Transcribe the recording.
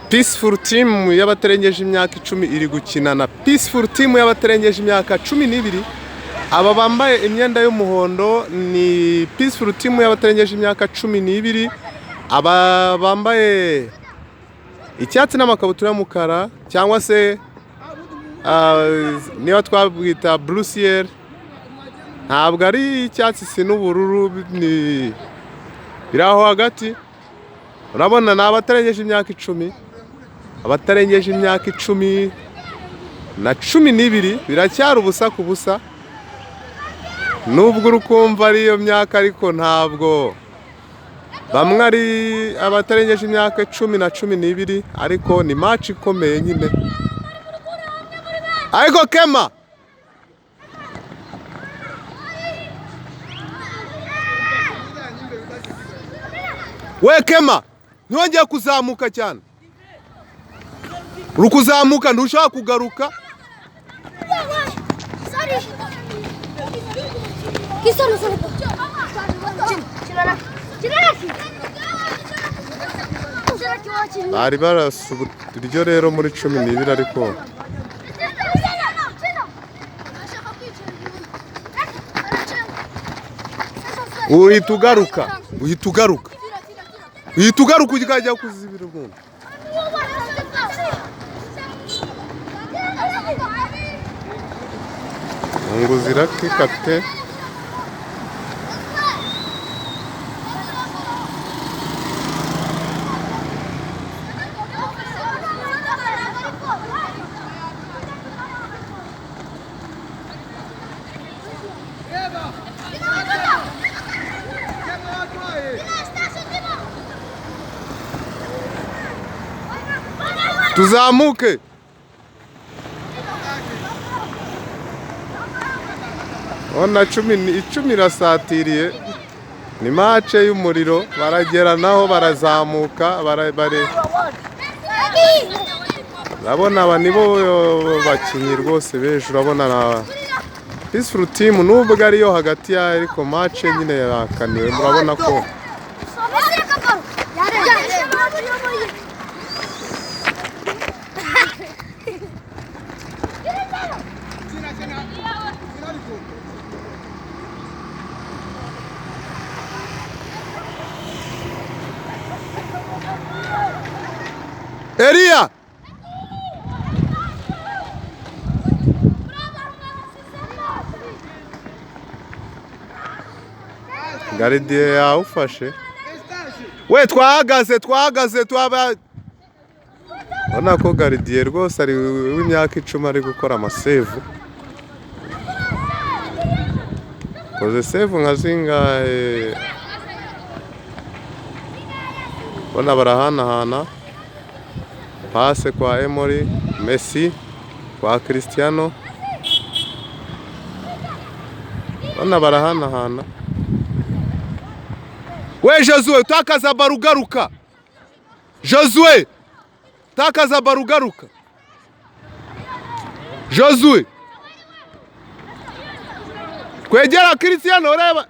Peaceful Team y'abatarengeje imyaka 10 iri gukina na Peaceful Team y'abatarengeje imyaka 12. Aba bambaye imyenda y'umuhondo ni Peaceful Team y'abatarengeje imyaka 12. Aba bambaye icyatsi n'amakabutura y'umukara cyangwa se niba twabwita blue ciel, ntabwo ari icyatsi si n'ubururu, ni biraho hagati. Urabona ni abatarengeje imyaka 10, abatarengeje imyaka 10 na 12 biracyari ubusa ku busa, nubwo urukumva ariyo myaka ariko ntabwo bamwe ari abatarengeje imyaka 10 na 12, ariko ni match ikomeye nyine. Ariko Kema we Kema ntiwongeye kuzamuka cyane, uri kuzamuka ntushaka kugaruka. Bari barasubira iryo rero muri 12 ariko uhita ugaruka ukajya kuzibira umuntu. Ngo zirakikate tuzamuke. Ona 10 irasatiriye, ni mace y'umuriro, baragera naho barazamuka urabona aba nibo bakinyi rwose beje. Urabona na Peaceful Team nubwo ariyo hagati ya, ariko mace nyine yakaniwe. Murabona ko Elia Gardien yawufashe. We twahagaze Urabona ko Gardien rwose ari w'imyaka 10 ari gukora amasevu. Koze sevu nka zingahe. Bona barahanahana pase kwa Emery, Messi kwa Cristiano. Bona barahanahana. We Josue takaza barugaruka. Josue takaza barugaruka. Josue kwegera Cristiano, reba